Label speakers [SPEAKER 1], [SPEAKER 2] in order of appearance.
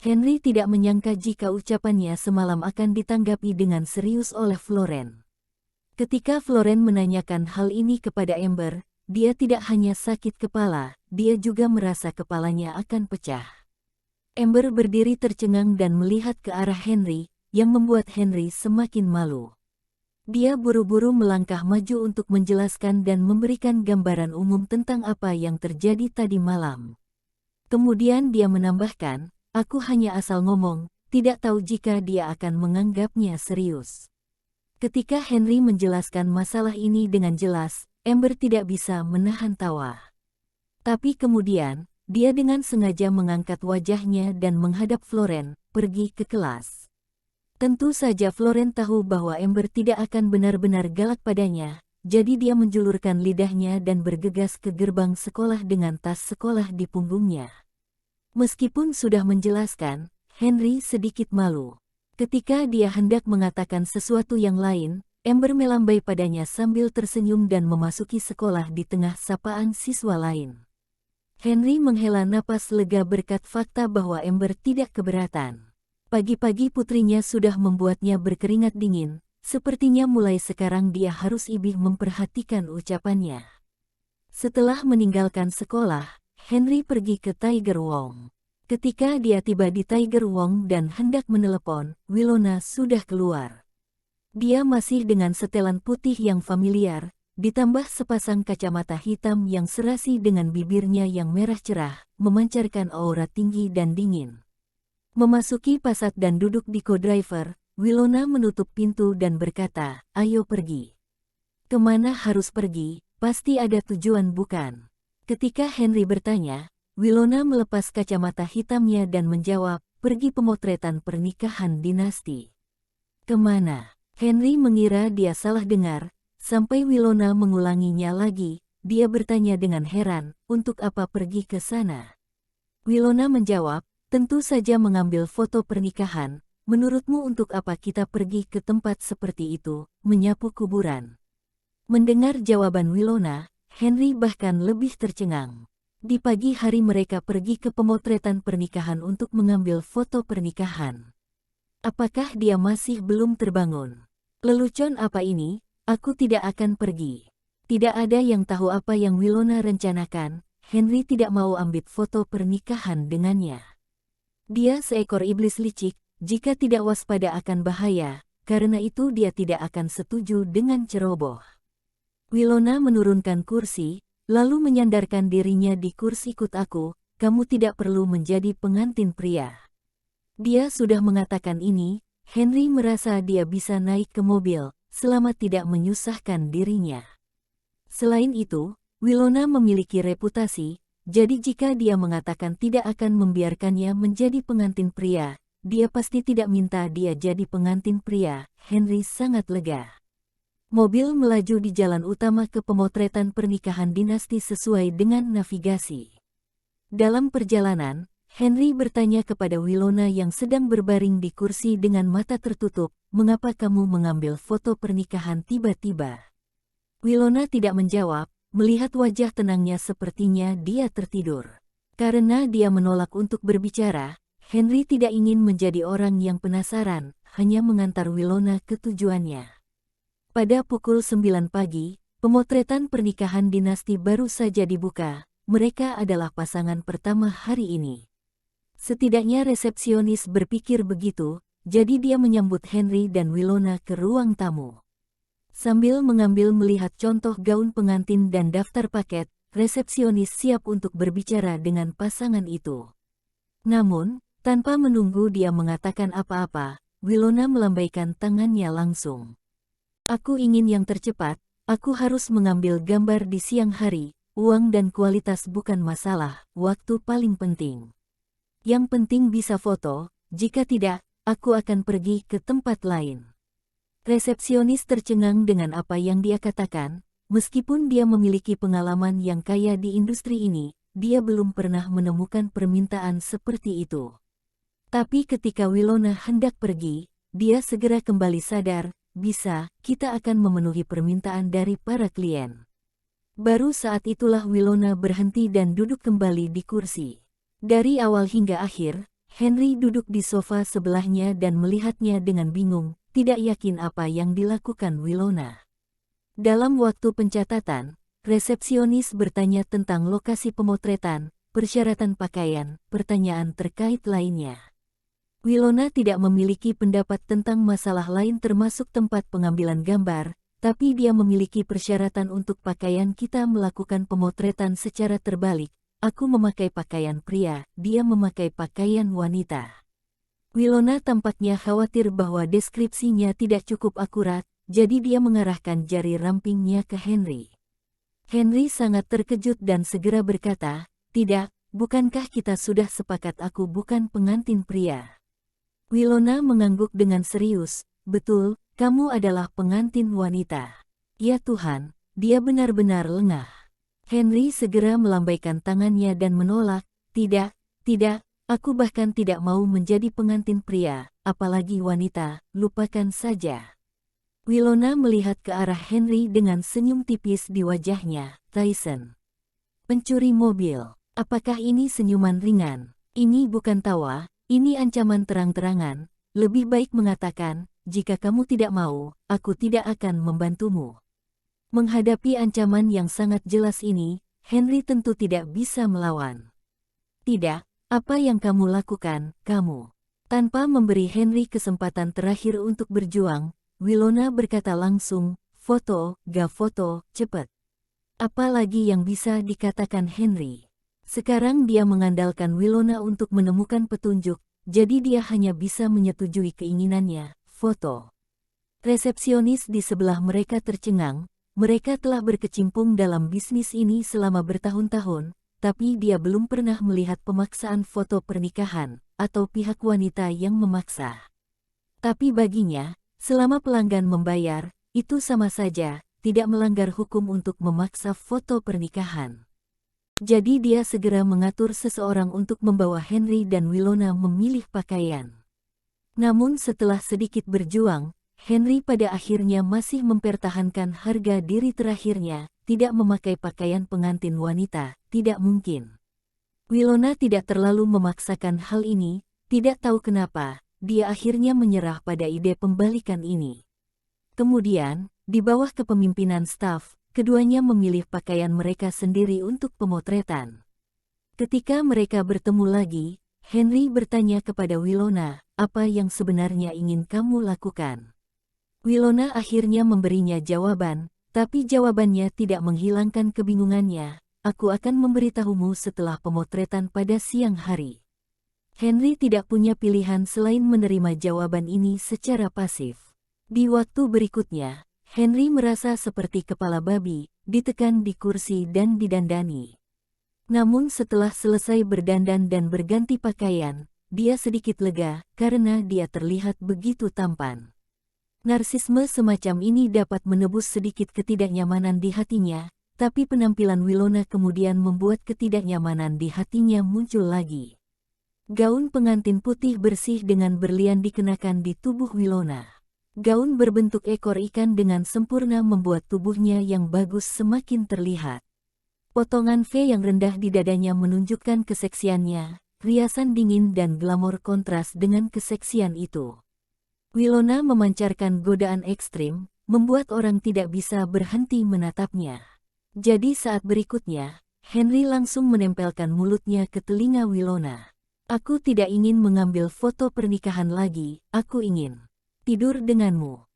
[SPEAKER 1] Henry tidak menyangka jika ucapannya semalam akan ditanggapi dengan serius oleh Florence. Ketika Florence menanyakan hal ini kepada Amber, dia tidak hanya sakit kepala, dia juga merasa kepalanya akan pecah. Amber berdiri tercengang dan melihat ke arah Henry, yang membuat Henry semakin malu. Dia buru-buru melangkah maju untuk menjelaskan dan memberikan gambaran umum tentang apa yang terjadi tadi malam. Kemudian dia menambahkan, "Aku hanya asal ngomong, tidak tahu jika dia akan menganggapnya serius." Ketika Henry menjelaskan masalah ini dengan jelas, Amber tidak bisa menahan tawa. Tapi kemudian, dia dengan sengaja mengangkat wajahnya dan menghadap Florence, pergi ke kelas. Tentu saja Florence tahu bahwa Amber tidak akan benar-benar galak padanya, jadi dia menjulurkan lidahnya dan bergegas ke gerbang sekolah dengan tas sekolah di punggungnya. Meskipun sudah menjelaskan, Henry sedikit malu. Ketika dia hendak mengatakan sesuatu yang lain, Amber melambai padanya sambil tersenyum dan memasuki sekolah di tengah sapaan siswa lain. Henry menghela napas lega berkat fakta bahwa Amber tidak keberatan. Pagi-pagi putrinya sudah membuatnya berkeringat dingin, sepertinya mulai sekarang dia harus lebih memperhatikan ucapannya. Setelah meninggalkan sekolah, Henry pergi ke Tiger Wong. Ketika dia tiba di Tiger Wong dan hendak menelepon, Winona sudah keluar. Dia masih dengan setelan putih yang familiar, ditambah sepasang kacamata hitam yang serasi dengan bibirnya yang merah cerah, memancarkan aura tinggi dan dingin. Memasuki Passat dan duduk di co-driver, Winona menutup pintu dan berkata, "Ayo pergi." "Kemana harus pergi? Pasti ada tujuan bukan?" Ketika Henry bertanya, Winona melepas kacamata hitamnya dan menjawab, "Pergi pemotretan pernikahan dinasti." "Kemana?" Henry mengira dia salah dengar, sampai Winona mengulanginya lagi, dia bertanya dengan heran, "Untuk apa pergi ke sana?" Winona menjawab, "Tentu saja mengambil foto pernikahan. Menurutmu untuk apa kita pergi ke tempat seperti itu, menyapu kuburan?" Mendengar jawaban Winona, Henry bahkan lebih tercengang. Di pagi hari mereka pergi ke pemotretan pernikahan untuk mengambil foto pernikahan. Apakah dia masih belum terbangun? Lelucon apa ini? Aku tidak akan pergi. Tidak ada yang tahu apa yang Winona rencanakan. Henry tidak mau ambil foto pernikahan dengannya. Dia seekor iblis licik, jika tidak waspada akan bahaya, karena itu dia tidak akan setuju dengan ceroboh. Winona menurunkan kursi, lalu menyandarkan dirinya di kursi. "Ikut aku, kamu tidak perlu menjadi pengantin pria." Dia sudah mengatakan ini, Henry merasa dia bisa naik ke mobil, selama tidak menyusahkan dirinya. Selain itu, Winona memiliki reputasi, jadi jika dia mengatakan tidak akan membiarkannya menjadi pengantin pria, dia pasti tidak minta dia jadi pengantin pria. Henry sangat lega. Mobil melaju di jalan utama ke pemotretan pernikahan dinasti sesuai dengan navigasi. Dalam perjalanan, Henry bertanya kepada Winona yang sedang berbaring di kursi dengan mata tertutup, "Mengapa kamu mengambil foto pernikahan tiba-tiba?" Winona tidak menjawab. Melihat wajah tenangnya sepertinya dia tertidur. Karena dia menolak untuk berbicara, Henry tidak ingin menjadi orang yang penasaran, hanya mengantar Winona ke tujuannya. Pada pukul 9 pagi, pemotretan pernikahan dinasti baru saja dibuka. Mereka adalah pasangan pertama hari ini. Setidaknya resepsionis berpikir begitu, jadi dia menyambut Henry dan Winona ke ruang tamu. Sambil mengambil melihat contoh gaun pengantin dan daftar paket, resepsionis siap untuk berbicara dengan pasangan itu. Namun, tanpa menunggu dia mengatakan apa-apa, Winona melambaikan tangannya langsung. "Aku ingin yang tercepat, aku harus mengambil gambar di siang hari, uang dan kualitas bukan masalah, waktu paling penting. Yang penting bisa foto, jika tidak, aku akan pergi ke tempat lain." Resepsionis tercengang dengan apa yang dia katakan, meskipun dia memiliki pengalaman yang kaya di industri ini, dia belum pernah menemukan permintaan seperti itu. Tapi ketika Winona hendak pergi, dia segera kembali sadar, "Bisa, kita akan memenuhi permintaan dari para klien." Baru saat itulah Winona berhenti dan duduk kembali di kursi. Dari awal hingga akhir, Henry duduk di sofa sebelahnya dan melihatnya dengan bingung, tidak yakin apa yang dilakukan Winona. Dalam waktu pencatatan, resepsionis bertanya tentang lokasi pemotretan, persyaratan pakaian, pertanyaan terkait lainnya. Winona tidak memiliki pendapat tentang masalah lain termasuk tempat pengambilan gambar, tapi dia memiliki persyaratan untuk pakaian. Kita melakukan pemotretan secara terbalik. Aku memakai pakaian pria, dia memakai pakaian wanita. Winona tampaknya khawatir bahwa deskripsinya tidak cukup akurat, jadi dia mengarahkan jari rampingnya ke Henry. Henry sangat terkejut dan segera berkata, "Tidak, bukankah kita sudah sepakat aku bukan pengantin pria?" Winona mengangguk dengan serius, "Betul, kamu adalah pengantin wanita." Ya Tuhan, dia benar-benar lengah. Henry segera melambaikan tangannya dan menolak, "Tidak, tidak, aku bahkan tidak mau menjadi pengantin pria, apalagi wanita, lupakan saja." Winona melihat ke arah Henry dengan senyum tipis di wajahnya. "Tyson, pencuri mobil, apakah ini senyuman ringan? Ini bukan tawa, ini ancaman terang-terangan. Lebih baik mengatakan, jika kamu tidak mau, aku tidak akan membantumu." Menghadapi ancaman yang sangat jelas ini, Henry tentu tidak bisa melawan. "Tidak, apa yang kamu lakukan, kamu?" Tanpa memberi Henry kesempatan terakhir untuk berjuang, Winona berkata langsung, "Foto, gak foto, cepat." Apa lagi yang bisa dikatakan Henry? Sekarang dia mengandalkan Winona untuk menemukan petunjuk, jadi dia hanya bisa menyetujui keinginannya, foto. Resepsionis di sebelah mereka tercengang, mereka telah berkecimpung dalam bisnis ini selama bertahun-tahun, tapi dia belum pernah melihat pemaksaan foto pernikahan, atau pihak wanita yang memaksa. Tapi baginya, selama pelanggan membayar, itu sama saja, tidak melanggar hukum untuk memaksa foto pernikahan. Jadi dia segera mengatur seseorang untuk membawa Henry dan Winona memilih pakaian. Namun setelah sedikit berjuang, Henry pada akhirnya masih mempertahankan harga diri terakhirnya, tidak memakai pakaian pengantin wanita, tidak mungkin. Winona tidak terlalu memaksakan hal ini, tidak tahu kenapa, dia akhirnya menyerah pada ide pembalikan ini. Kemudian, di bawah kepemimpinan staf, keduanya memilih pakaian mereka sendiri untuk pemotretan. Ketika mereka bertemu lagi, Henry bertanya kepada Winona, "Apa yang sebenarnya ingin kamu lakukan?" Winona akhirnya memberinya jawaban, tapi jawabannya tidak menghilangkan kebingungannya. "Aku akan memberitahumu setelah pemotretan pada siang hari." Henry tidak punya pilihan selain menerima jawaban ini secara pasif. Di waktu berikutnya, Henry merasa seperti kepala babi, ditekan di kursi dan didandani. Namun setelah selesai berdandan dan berganti pakaian, dia sedikit lega karena dia terlihat begitu tampan. Narsisme semacam ini dapat menebus sedikit ketidaknyamanan di hatinya, tapi penampilan Winona kemudian membuat ketidaknyamanan di hatinya muncul lagi. Gaun pengantin putih bersih dengan berlian dikenakan di tubuh Winona. Gaun berbentuk ekor ikan dengan sempurna membuat tubuhnya yang bagus semakin terlihat. Potongan V yang rendah di dadanya menunjukkan keseksiannya, riasan dingin dan glamor kontras dengan keseksian itu. Winona memancarkan godaan ekstrim, membuat orang tidak bisa berhenti menatapnya. Jadi saat berikutnya, Henry langsung menempelkan mulutnya ke telinga Winona. "Aku tidak ingin mengambil foto pernikahan lagi, aku ingin tidur denganmu."